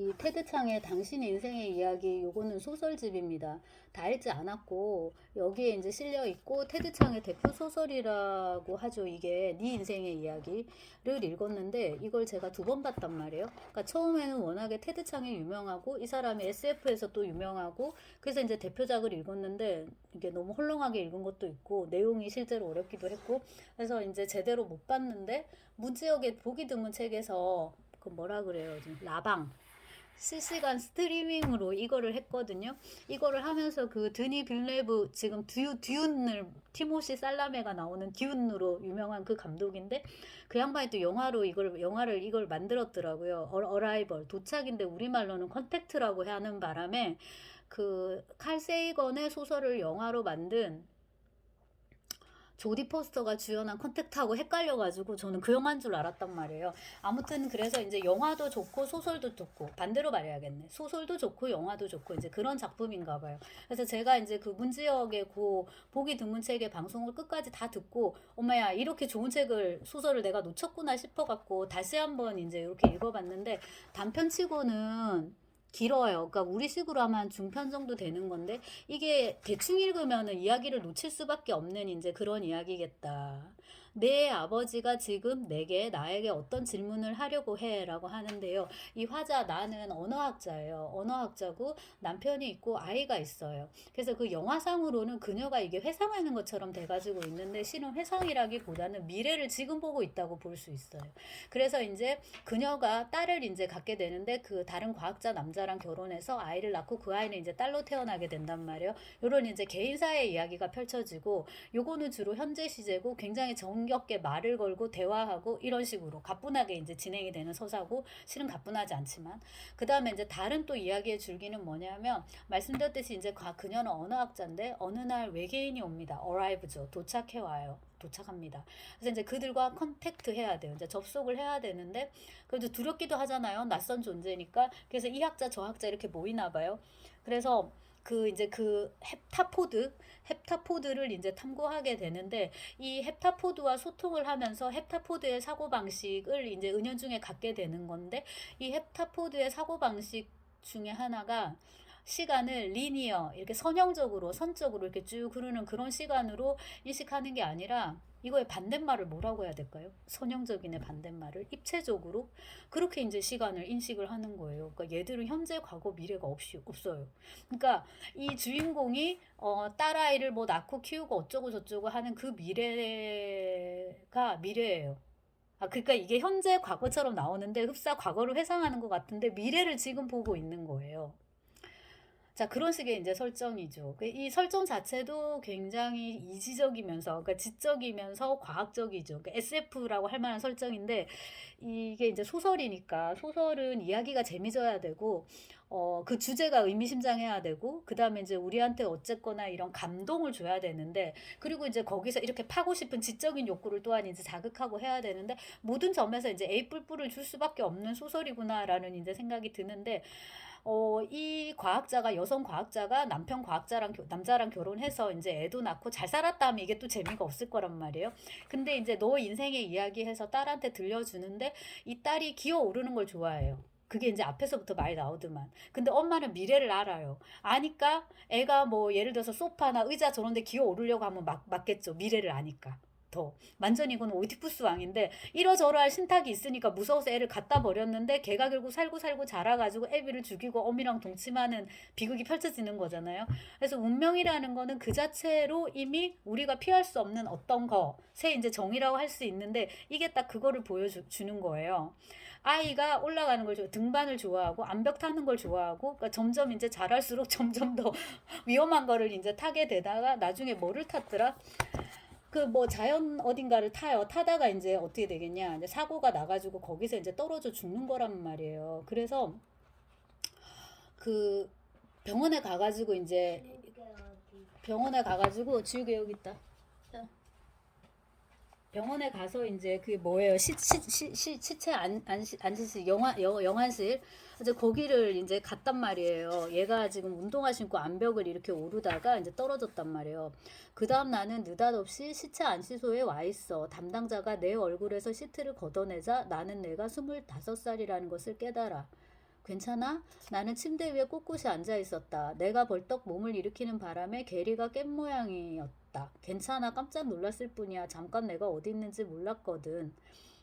이 테드 창의 당신 인생의 이야기, 요거는 소설집입니다. 다 읽지 않았고 여기에 이제 실려 있고 테드 창의 대표 소설이라고 하죠. 이게 네 인생의 이야기를 읽었는데 이걸 제가 두 번 봤단 말이에요. 그러니까 처음에는 워낙에 테드 창이 유명하고 이 사람이 SF에서 또 유명하고 그래서 이제 대표작을 읽었는데 이게 너무 헐렁하게 읽은 것도 있고 내용이 실제로 어렵기도 했고 그래서 이제 제대로 못 봤는데 문지역에 보기 드문 책에서 그 뭐라 그래요? 지금 라방 실시간 스트리밍으로 이거를 했거든요. 이거를 하면서 그 드니 빌레브 지금 듀운을 티모시 살라메가 나오는 듀운으로 유명한 그 감독인데 그 양반이 또 영화를 이걸 만들었더라고요. 어라이벌 도착인데 우리말로는 컨택트라고 하는 바람에 그 칼 세이건의 소설을 영화로 만든 조디 포스터가 주연한 컨택트하고 헷갈려가지고 저는 그 영화인 줄 알았단 말이에요. 아무튼 그래서 이제 영화도 좋고 소설도 좋고 반대로 말해야겠네. 소설도 좋고 영화도 좋고 이제 그런 작품인가 봐요. 그래서 제가 이제 그 문지역의 그 보기 드문 책의 방송을 끝까지 다 듣고 엄마야 이렇게 좋은 책을 소설을 내가 놓쳤구나 싶어갖고 다시 한번 이제 이렇게 읽어봤는데 단편치고는 길어요. 그러니까 우리식으로 하면 중편 정도 되는 건데 이게 대충 읽으면은 이야기를 놓칠 수밖에 없는 이제 그런 이야기겠다. 내 아버지가 지금 나에게 어떤 질문을 하려고 해라고 하는데요. 이 화자 나는 언어학자예요. 언어학자고 남편이 있고 아이가 있어요. 그래서 그 영화상으로는 그녀가 이게 회상하는 것처럼 돼가지고 있는데 실은 회상이라기보다는 미래를 지금 보고 있다고 볼 수 있어요. 그래서 이제 그녀가 딸을 이제 갖게 되는데 그 다른 과학자 남자랑 결혼해서 아이를 낳고 그 아이는 이제 딸로 태어나게 된단 말이에요. 요런 이제 개인사의 이야기가 펼쳐지고 요거는 주로 현재 시제고 굉장히 정겹게 말을 걸고 대화하고 이런 식으로 가뿐하게 이제 진행이 되는 서사고 실은 가뿐하지 않지만 그 다음에 이제 다른 또 이야기의 줄기는 뭐냐면 말씀드렸듯이 이제 그녀는 언어학자인데 어느 날 외계인이 옵니다. arrive죠. 도착해 와요. 도착합니다. 그래서 이제 그들과 컨택트 해야 돼요. 이제 접속을 해야 되는데 그래도 두렵기도 하잖아요. 낯선 존재니까. 그래서 이 학자 저 학자 이렇게 모이나 봐요. 그래서 그 이제 그 헵타포드를 이제 탐구하게 되는데 이 헵타포드와 소통을 하면서 헵타포드의 사고 방식을 이제 은연중에 갖게 되는 건데 이 헵타포드의 사고 방식 중에 하나가 시간을 리니어 이렇게 선적으로 이렇게 쭉 흐르는 그런 시간으로 인식하는 게 아니라 이거의 반대말을 뭐라고 해야 될까요? 선형적인의 반대말을 입체적으로 그렇게 이제 시간을 인식을 하는 거예요. 그러니까 얘들은 현재, 과거, 미래가 없어요. 그러니까 이 주인공이 딸아이를 뭐 낳고 키우고 어쩌고 저쩌고 하는 그 미래가 미래예요. 그러니까 이게 현재, 과거처럼 나오는데 흡사 과거를 회상하는 것 같은데 미래를 지금 보고 있는 거예요. 자, 그런 식의 이제 설정이죠. 이 설정 자체도 굉장히 이지적이면서, 그러니까 지적이면서 과학적이죠. 그러니까 SF라고 할 만한 설정인데, 이게 이제 소설이니까, 소설은 이야기가 재미져야 되고, 그 주제가 의미심장해야 되고, 그 다음에 이제 우리한테 어쨌거나 이런 감동을 줘야 되는데, 그리고 이제 거기서 이렇게 파고 싶은 지적인 욕구를 또한 이제 자극하고 해야 되는데, 모든 점에서 이제 A 뿔뿔을 줄 수밖에 없는 소설이구나라는 이제 생각이 드는데, 이 과학자가 여성 과학자가 남자랑 결혼해서 이제 애도 낳고 잘 살았다 하면 이게 또 재미가 없을 거란 말이에요. 근데 이제 너 인생의 이야기해서 딸한테 들려주는데 이 딸이 기어오르는 걸 좋아해요. 그게 이제 앞에서부터 많이 나오더만. 근데 엄마는 미래를 알아요. 아니까 애가 뭐 예를 들어서 소파나 의자 저런 데 기어오르려고 하면 맞겠죠. 미래를 아니까. 더 완전히 이건 오이디푸스 왕인데 이러저러할 신탁이 있으니까 무서워서 애를 갖다 버렸는데 걔가 결국 살고 살고 자라가지고 애비를 죽이고 어미랑 동침하는 비극이 펼쳐지는 거잖아요. 그래서 운명이라는 거는 그 자체로 이미 우리가 피할 수 없는 어떤 것의 이제 정의라고 할 수 있는데 이게 딱 그거를 보여주는 거예요. 아이가 올라가는 걸 등반을 좋아하고 암벽 타는 걸 좋아하고 그러니까 점점 이제 자랄수록 점점 더 위험한 거를 이제 타게 되다가 나중에 뭐를 탔더라? 그 뭐 자연 어딘가를 타요. 타다가 이제 어떻게 되겠냐. 이제 사고가 나가지고 거기서 이제 떨어져 죽는 거란 말이에요. 그래서 그 병원에 가가지고 이제 병원에 가가지고 지우개 여기 있다. 병원에 가서 이제 그게 뭐예요? 시체 안시실 영안실 이제 거기를 이제 갔단 말이에요. 얘가 지금 운동화 신고 암벽을 이렇게 오르다가 이제 떨어졌단 말이에요. 그 다음 나는 느닷없이 시체 안시소에 와 있어. 담당자가 내 얼굴에서 시트를 걷어내자 나는 내가 25살이라는 것을 깨달아. 괜찮아? 나는 침대 위에 꿋꿋이 앉아 있었다. 내가 벌떡 몸을 일으키는 바람에 게리가 깬 모양이었다. 괜찮아? 깜짝 놀랐을 뿐이야. 잠깐 내가 어디 있는지 몰랐거든.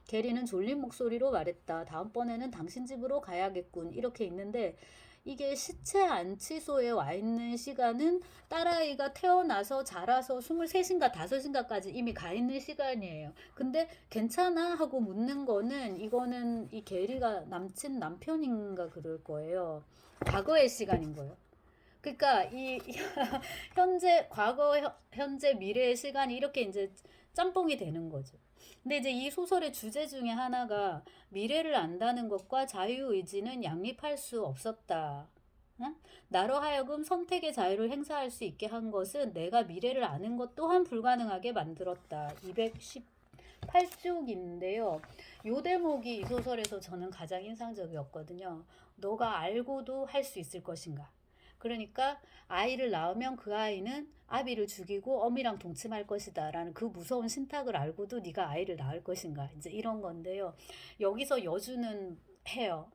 게리는 졸린 목소리로 말했다. 다음번에는 당신 집으로 가야겠군. 이렇게 있는데 이게 시체 안치소에 와 있는 시간은 딸아이가 태어나서 자라서 23인가 5인가까지 이미 가 있는 시간이에요. 근데 괜찮아? 하고 묻는 거는 이거는 이 게리가 남친 남편인가 그럴 거예요. 과거의 시간인 거예요. 그러니까 이 현재 과거 현재 미래의 시간이 이렇게 이제 짬뽕이 되는 거죠. 근데 이제 이 소설의 주제 중에 하나가 미래를 안다는 것과 자유의지는 양립할 수 없었다. 응? 나로 하여금 선택의 자유를 행사할 수 있게 한 것은 내가 미래를 아는 것 또한 불가능하게 만들었다. 218쪽인데요. 요 대목이 이 소설에서 저는 가장 인상적이었거든요. 너가 알고도 할 수 있을 것인가? 그러니까 아이를 낳으면 그 아이는 아비를 죽이고 어미랑 동침할 것이다 라는 그 무서운 신탁을 알고도 네가 아이를 낳을 것인가, 이제 이런 건데요. 여기서 여주는 해요.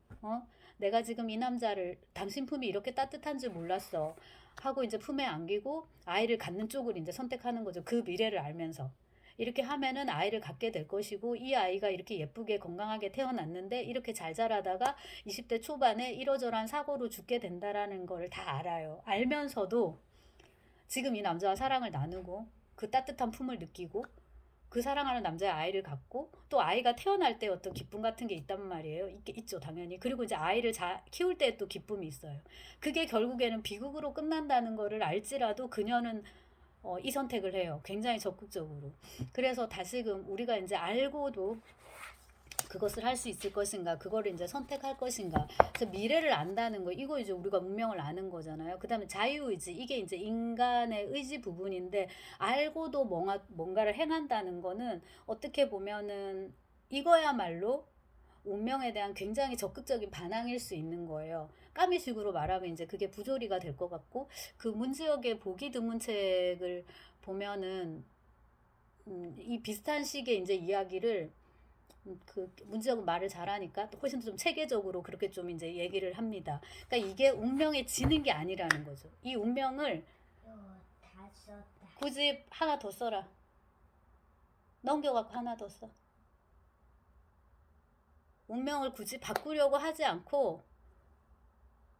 내가 지금 이 남자를 당신 품이 이렇게 따뜻한 줄 몰랐어 하고 이제 품에 안기고 아이를 갖는 쪽을 이제 선택하는 거죠. 그 미래를 알면서. 이렇게 하면은 아이를 갖게 될 것이고, 이 아이가 이렇게 예쁘게 건강하게 태어났는데 이렇게 잘 자라다가 20대 초반에 이러저러한 사고로 죽게 된다라는 걸 다 알아요. 알면서도 지금 이 남자와 사랑을 나누고 그 따뜻한 품을 느끼고 그 사랑하는 남자의 아이를 갖고 또 아이가 태어날 때 어떤 기쁨 같은 게 있단 말이에요. 있죠, 당연히. 그리고 이제 아이를 키울 때 또 기쁨이 있어요. 그게 결국에는 비극으로 끝난다는 거를 알지라도 그녀는 이 선택을 해요. 굉장히 적극적으로. 그래서 다시금 우리가 이제 알고도 그것을 할 수 있을 것인가, 그거를 이제 선택할 것인가. 그래서 미래를 안다는 거, 이거 이제 우리가 운명을 아는 거잖아요. 그 다음에 자유의지, 이게 이제 인간의 의지 부분인데, 알고도 뭔가를 행한다는 거는 어떻게 보면은 이거야말로 운명에 대한 굉장히 적극적인 반항일 수 있는 거예요. 까미식으로 말하면 이제 그게 부조리가 될 것 같고, 그 문지역의 보기 드문 책을 보면은 이 비슷한 식의 이제 이야기를 그 문지역은 말을 잘하니까 훨씬 더 좀 체계적으로 그렇게 좀 이제 얘기를 합니다. 그러니까 이게 운명에 지는 게 아니라는 거죠. 이 운명을 다 썼다. 굳이 하나 더 써라. 넘겨갖고 하나 더 써. 운명을 굳이 바꾸려고 하지 않고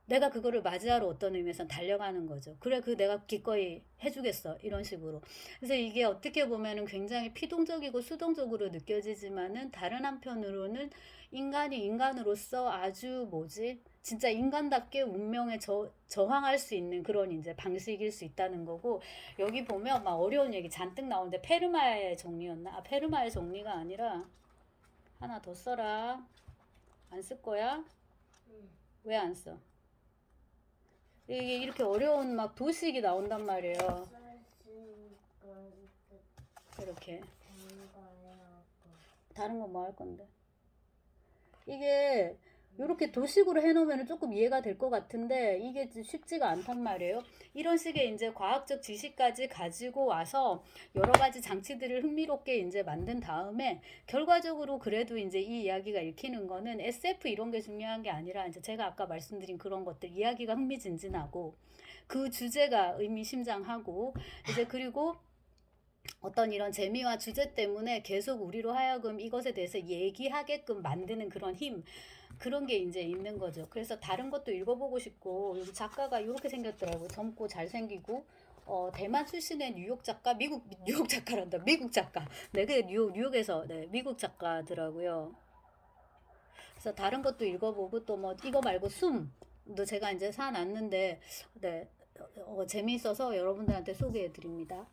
내가 그거를 맞이하러 어떤 의미에서 달려가는 거죠. 그래, 내가 기꺼이 해주겠어. 이런 식으로. 그래서 이게 어떻게 보면은 굉장히 피동적이고 수동적으로 느껴지지만은 다른 한편으로는 인간이 인간으로서 아주 진짜 인간답게 운명에 저항할 수 있는 그런 이제 방식일 수 있다는 거고, 여기 보면 막 어려운 얘기 잔뜩 나오는데 페르마의 정리였나? 페르마의 정리가 아니라 하나 더 써라. 안 쓸 거야? 왜 안 써? 이게 이렇게 어려운 막 도식이 나온단 말이에요. 이렇게. 다른 건 뭐 할 건데? 이게 이렇게 도식으로 해놓으면 조금 이해가 될 것 같은데 이게 쉽지가 않단 말이에요. 이런 식의 이제 과학적 지식까지 가지고 와서 여러 가지 장치들을 흥미롭게 이제 만든 다음에 결과적으로 그래도 이제 이 이야기가 읽히는 거는 SF 이런 게 중요한 게 아니라 이제 제가 아까 말씀드린 그런 것들, 이야기가 흥미진진하고 그 주제가 의미심장하고 이제 그리고 어떤 이런 재미와 주제 때문에 계속 우리로 하여금 이것에 대해서 얘기하게끔 만드는 그런 힘, 그런 게 이제 있는 거죠. 그래서 다른 것도 읽어보고 싶고, 여기 작가가 이렇게 생겼더라고요. 젊고 잘생기고, 대만 출신의 뉴욕 작가, 뉴욕 작가란다. 미국 작가. 네, 그게 뉴욕에서, 네, 미국 작가더라고요. 그래서 다른 것도 읽어보고, 또 뭐, 이거 말고 숨도 제가 이제 사놨는데, 네, 재미있어서 여러분들한테 소개해 드립니다.